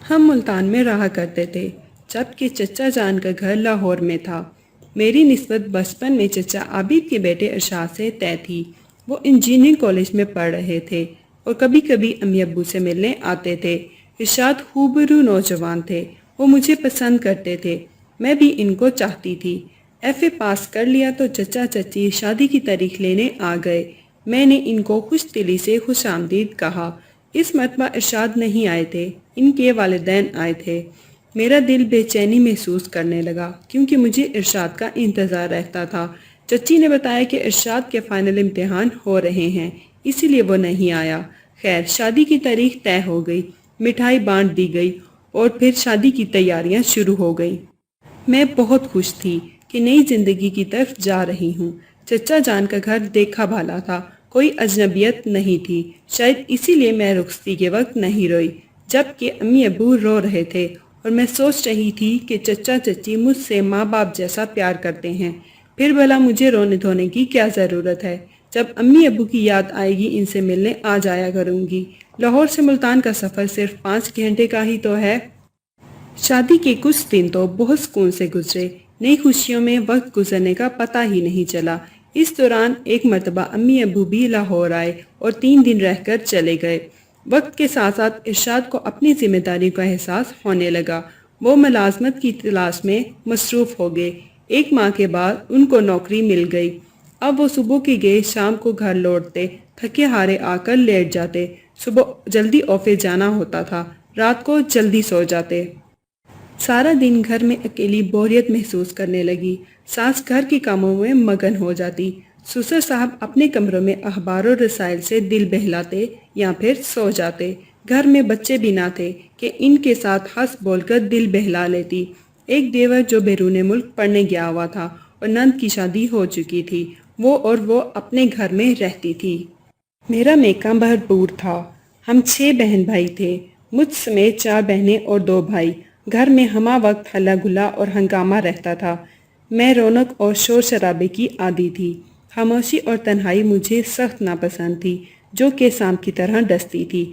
ہم ملتان میں رہا کرتے تھے جبکہ چچا جان کا گھر لاہور میں تھا۔ میری نسبت بچپن میں چچا عابد کے بیٹے ارشاد سے طے تھی۔ وہ انجینئرنگ کالج میں پڑھ رہے تھے اور کبھی کبھی امی ابو سے ملنے آتے تھے۔ ارشاد خوبرو نوجوان تھے، وہ مجھے پسند کرتے تھے، میں بھی ان کو چاہتی تھی۔ ایف اے پاس کر لیا تو چچا چچی شادی کی تاریخ لینے آ گئے۔ میں نے ان کو خوش دلی سے خوش آمدید کہا۔ اس مرتبہ ارشاد نہیں آئے تھے، ان کے والدین آئے تھے۔ میرا دل بے چینی محسوس کرنے لگا کیونکہ مجھے ارشاد کا انتظار رہتا تھا۔ چچی نے بتایا کہ ارشاد کے فائنل امتحان ہو رہے ہیں، اسی لیے وہ نہیں آیا۔ خیر، شادی کی تاریخ طے ہو گئی، مٹھائی بانٹ دی گئی اور پھر شادی کی تیاریاں شروع ہو گئیں۔ میں بہت خوش تھی کہ نئی زندگی کی طرف جا رہی ہوں۔ چچا جان کا گھر دیکھا بھالا تھا، کوئی اجنبیت نہیں تھی، شاید اسی لیے میں رخصتی کے وقت نہیں روئی جبکہ امی ابو رو رہے تھے، اور میں سوچ رہی تھی کہ چچا چچی مجھ سے ماں باپ جیسا پیار کرتے ہیں، پھر بھلا مجھے رونے دھونے کی کیا ضرورت ہے؟ جب امی ابو کی یاد آئے گی ان سے ملنے آ جایا کروں گی۔ لاہور سے ملتان کا سفر صرف 5 گھنٹے کا ہی تو ہے۔ شادی کے کچھ دن تو بہت سکون سے گزرے، نئی خوشیوں میں وقت گزرنے کا پتہ ہی نہیں چلا۔ اس دوران ایک مرتبہ امی ابو بھی لاہور آئے اور 3 دن رہ کر چلے گئے۔ وقت کے ساتھ ساتھ ارشاد کو اپنی ذمہ داری کا احساس ہونے لگا۔ وہ ملازمت کی تلاش میں مصروف ہو گئے۔ 1 ماہ کے بعد ان کو نوکری مل گئی۔ اب وہ صبح کے گئے شام کو گھر لوٹتے، تھکے ہارے آ کر لیٹ جاتے۔ صبح جلدی آفس جانا ہوتا تھا، رات کو جلدی سو جاتے۔ سارا دن گھر میں اکیلی بوریت محسوس کرنے لگی۔ ساس گھر کے کاموں میں مگن ہو جاتی، سسر صاحب اپنے کمروں میں اخبار و رسائل سے دل بہلاتے یا پھر سو جاتے۔ گھر میں بچے بھی نہ تھے کہ ان کے ساتھ ہنس بول کر دل بہلا لیتی۔ ایک دیور جو بیرون ملک پڑھنے گیا ہوا تھا اور نند کی شادی ہو چکی تھی، وہ اپنے گھر میں رہتی تھی۔ میرا میکہ بھرپور تھا۔ ہم 6 بہن بھائی تھے، مجھ سمیت 4 بہنیں اور 2 بھائی۔ گھر میں ہمہ وقت ہلا گلا اور ہنگامہ رہتا تھا۔ میں رونق اور شور شرابے کی عادی تھی۔ خاموشی اور تنہائی مجھے سخت ناپسند تھی، جو کہ سانپ کی طرح ڈستی تھی۔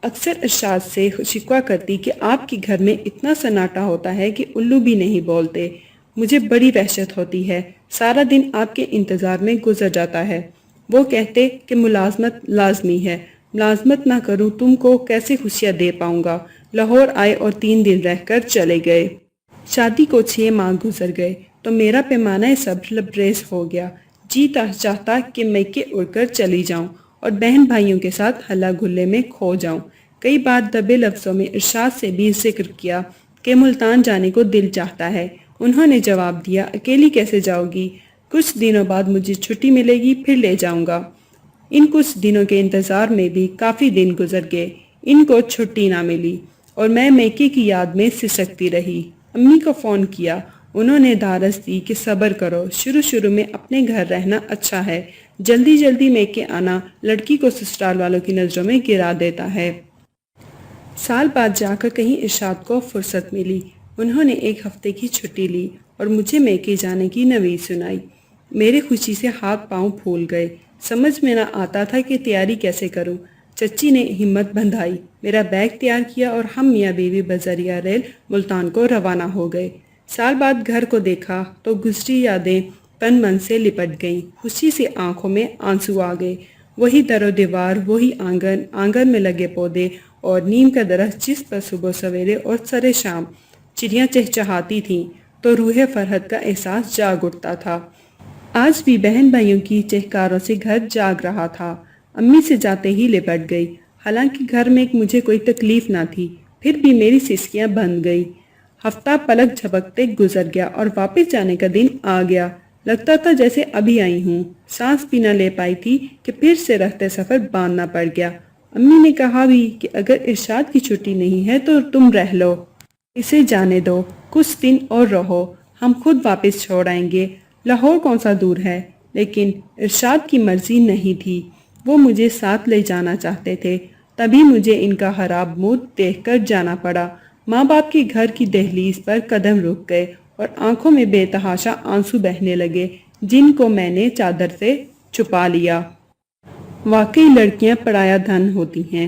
اکثر ارشاد سے شکوہ کرتی کہ آپ کے گھر میں اتنا سناٹا ہوتا ہے کہ الو بھی نہیں بولتے۔ مجھے بڑی وحشت ہوتی ہے، سارا دن آپ کے انتظار میں گزر جاتا ہے۔ وہ کہتے کہ ملازمت لازمی ہے، ملازمت نہ کروں تم کو کیسے خوشیاں دے پاؤں گا۔ لاہور آئے اور 3 دن رہ کر چلے گئے۔ شادی کو 6 ماہ گزر گئے تو میرا پیمانہ صبر لبریز ہو گیا۔ جی چاہتا کہ میکے اڑ کر چلی جاؤں اور بہن بھائیوں کے ساتھ ہلا گلے میں کھو جاؤں۔ کئی بار دبے لفظوں میں ارشاد سے بھی ذکر کیا کہ ملتان جانے کو دل چاہتا ہے۔ انہوں نے جواب دیا، اکیلی کیسے جاؤ گی؟ کچھ دنوں بعد مجھے چھٹی ملے گی، پھر لے جاؤں گا۔ ان کچھ دنوں کے انتظار میں بھی کافی دن گزر گئے، ان کو چھٹی نہ ملی اور میں میکے کی یاد میں سسکتی رہی۔ امی کو فون کیا، انہوں نے دھارس دی کہ صبر کرو، شروع میں اپنے گھر رہنا اچھا ہے، جلدی جلدی میکے آنا لڑکی کو سسرال والوں کی نظروں میں گرا دیتا ہے۔ سال بعد جا کر کہیں ارشاد کو فرصت ملی، انہوں نے 1 ہفتے کی چھٹی لی اور مجھے میکے جانے کی نوید سنائی۔ میرے خوشی سے ہاتھ پاؤں پھول گئے، سمجھ میں نہ آتا تھا کہ تیاری کیسے کروں۔ چچی نے ہمت بندھائی، میرا بیگ تیار کیا اور ہم میاں بیوی بذریعہ ریل ملتان کو روانہ ہو گئے۔ سال بعد گھر کو دیکھا تو گزری یادیں تن من سے لپٹ گئیں، خوشی سے آنکھوں میں آنسو آ گئے۔ وہی در و دیوار، وہی آنگن میں لگے پودے اور نیم کا درخت جس پر صبح سویرے اور سرے شام چڑیاں چہچہاتی تھیں تو روح فرحت کا احساس جاگ اٹھتا تھا۔ آج بھی بہن بھائیوں کی چہکاروں سے گھر جاگ رہا تھا۔ امی سے جاتے ہی لپٹ گئی، حالانکہ گھر میں مجھے کوئی تکلیف نہ تھی، پھر بھی میری سسکیاں بند گئی۔ ہفتہ پلک جھپکتے گزر گیا اور واپس جانے کا دن آ گیا۔ لگتا تھا جیسے ابھی آئی ہوں، سانس بھی نہ لے پائی تھی کہ پھر سے رہتے سفر باندھنا پڑ گیا۔ امی نے کہا بھی کہ اگر ارشاد کی چھٹی نہیں ہے تو تم رہ لو، اسے جانے دو، کچھ دن اور رہو، ہم خود واپس چھوڑ آئیں گے، لاہور کون سا دور ہے۔ لیکن ارشاد کی مرضی نہیں تھی، وہ مجھے ساتھ لے جانا چاہتے تھے، تبھی مجھے ان کا خراب موڈ دیکھ کر جانا پڑا۔ ماں باپ کے گھر کی دہلیز پر قدم رک گئے اور آنکھوں میں بے تحاشا آنسو بہنے لگے، جن کو میں نے چادر سے چھپا لیا۔ واقعی لڑکیاں پرایا دھن ہوتی ہیں،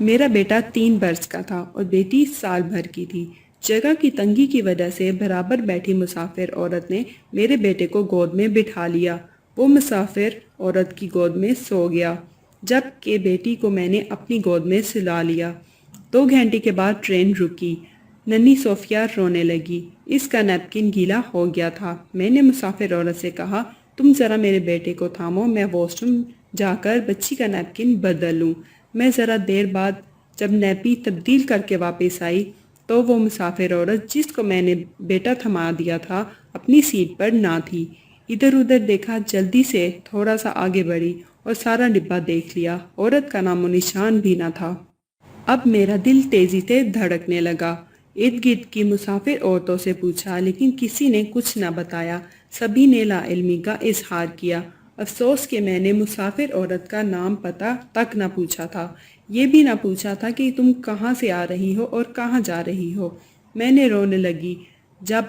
میرا بیٹا 3 برس کا تھا اور بیٹی سال بھر کی تھی۔ جگہ کی تنگی کی وجہ سے برابر بیٹھی مسافر عورت نے میرے بیٹے کو گود میں بٹھا لیا۔ وہ مسافر عورت کی گود میں سو گیا جبکہ بیٹی کو میں نے اپنی گود میں سلا لیا۔ 2 گھنٹے کے بعد ٹرین رکی۔ ننھی صوفیہ رونے لگی۔ اس کا نیپکن گیلا ہو گیا تھا۔ میں نے مسافر عورت سے کہا، تم ذرا میرے بیٹے کو تھامو، میں واش روم جا کر بچی کا نیپکن بدل لوں۔ میں ذرا دیر بعد جب نیپی تبدیل کر کے واپس آئی تو وہ مسافر عورت جس کو میں نے بیٹا تھما دیا تھا اپنی سیٹ پر نہ تھی۔ ادھر ادھر دیکھا، جلدی سے تھوڑا سا آگے بڑھی اور سارا ڈبہ دیکھ لیا۔ عورت کا نام و نشان بھی نہ تھا۔ اب میرا دل تیزی سے دھڑکنے لگا۔ ارد گرد کی مسافر عورتوں سے پوچھا لیکن کسی نے کچھ نہ بتایا۔ سبھی نے لا علمی کا اظہار کیا۔ افسوس کہ میں نے مسافر عورت کا نام پتہ تک نہ پوچھا تھا۔ یہ بھی نہ پوچھا تھا کہ تم کہاں سے آ رہی ہو اور کہاں جا رہی ہو۔ میں نے رونے لگی۔ جب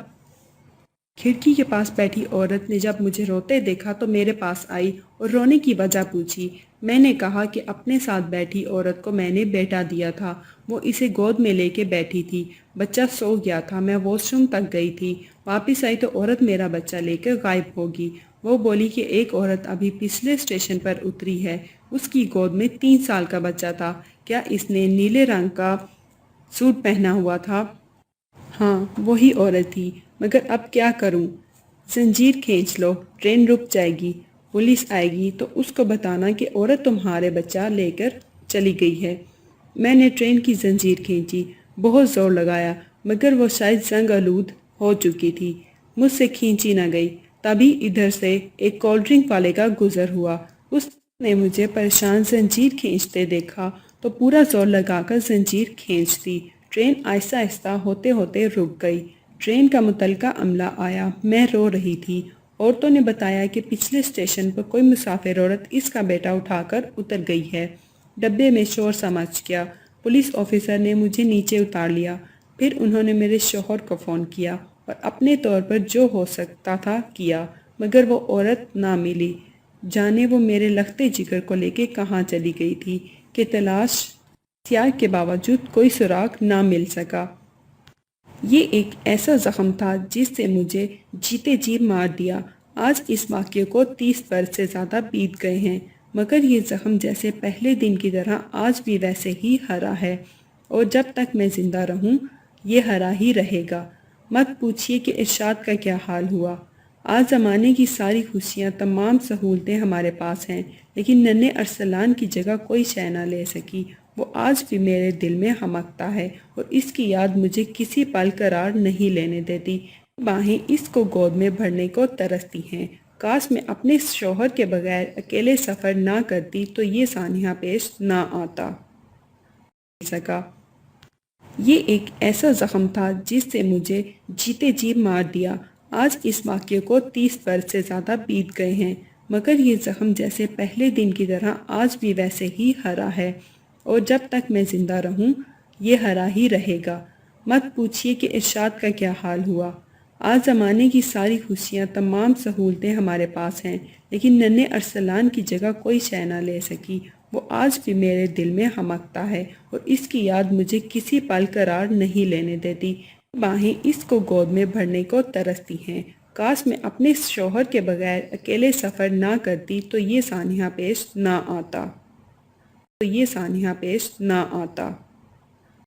کھڑکی کے پاس بیٹھی عورت نے جب مجھے روتے دیکھا تو میرے پاس آئی اور رونے کی وجہ پوچھی۔ میں نے کہا کہ اپنے ساتھ بیٹھی عورت کو میں نے بیٹا دیا تھا، وہ اسے گود میں لے کے بیٹھی تھی، بچہ سو گیا تھا، میں واش روم تک گئی تھی، واپس آئی تو عورت میرا بچہ لے کر غائب ہوگی۔ وہ بولی کہ ایک عورت ابھی پچھلے اسٹیشن پر اتری ہے، اس کی گود میں 3 سال کا بچہ تھا، کیا اس نے نیلے رنگ کا سوٹ پہنا ہوا تھا؟ ہاں وہی عورت تھی، مگر اب کیا کروں؟ زنجیر کھینچ لو، ٹرین رک جائے گی، پولیس آئے گی تو اس کو بتانا کہ عورت تمہارے بچہ لے کر چلی گئی ہے۔ میں نے ٹرین کی زنجیر کھینچی، بہت زور لگایا، مگر وہ شاید زنگ آلود ہو چکی تھی، مجھ سے کھینچی نہ گئی۔ تبھی ادھر سے ایک کولڈ ڈرنک والے کا گزر ہوا۔ اس نے مجھے پریشان زنجیر کھینچتے دیکھا تو پورا زور لگا کر زنجیر کھینچ دی۔ ٹرین آہستہ آہستہ ہوتے ہوتے رک گئی۔ ٹرین کا متعلقہ عملہ آیا، میں رو رہی تھی۔ عورتوں نے بتایا کہ پچھلے اسٹیشن پر کوئی مسافر عورت اس کا بیٹا اٹھا کر اتر گئی ہے۔ ڈبے میں شور سا مچ گیا۔ پولیس آفیسر نے مجھے نیچے اتار لیا۔ پھر انہوں نے میرے شوہر کو فون کیا اور اپنے طور پر جو ہو سکتا تھا کیا، مگر وہ عورت نہ ملی۔ جانے وہ میرے لختے جگر کو لے کے کہاں چلی گئی تھی کہ تلاش سیاح کے باوجود کوئی سراغ نہ مل سکا۔ یہ ایک ایسا زخم تھا جس سے مجھے جیتے جی مار دیا۔ آج اس واقعے کو 30 برس سے زیادہ بیت گئے ہیں، مگر یہ زخم جیسے پہلے دن کی طرح آج بھی ویسے ہی ہرا ہے، اور جب تک میں زندہ رہوں یہ ہرا ہی رہے گا۔ مت پوچھیے کہ ارشاد کا کیا حال ہوا۔ آج زمانے کی ساری خوشیاں، تمام سہولتیں ہمارے پاس ہیں، لیکن ننھے ارسلان کی جگہ کوئی شے نہ لے سکی۔ وہ آج بھی میرے دل میں ہمکتا ہے اور اس کی یاد مجھے کسی پل قرار نہیں لینے دیتی۔ باہیں اس کو گود میں بھرنے کو ترستی ہیں۔ کاش میں اپنے شوہر کے بغیر اکیلے سفر نہ کرتی تو یہ سانحہ پیش نہ آتا سکا۔ یہ ایک ایسا زخم تھا جس سے مجھے جیتے جی مار دیا۔ آج اس واقعے کو 30 برس سے زیادہ بیت گئے ہیں، مگر یہ زخم جیسے پہلے دن کی طرح آج بھی ویسے ہی ہرا ہے، اور جب تک میں زندہ رہوں یہ ہرا ہی رہے گا۔ مت پوچھیے کہ ارشاد کا کیا حال ہوا۔ آج زمانے کی ساری خوشیاں، تمام سہولتیں ہمارے پاس ہیں، لیکن ننھے ارسلان کی جگہ کوئی شے نہ لے سکی۔ وہ آج بھی میرے دل میں ہمکتا ہے اور اس کی یاد مجھے کسی پل قرار نہیں لینے دیتی۔ باہیں اس کو گود میں بھرنے کو ترستی ہیں۔ کاش میں اپنے شوہر کے بغیر اکیلے سفر نہ کرتی تو یہ سانحہ پیش نہ آتا۔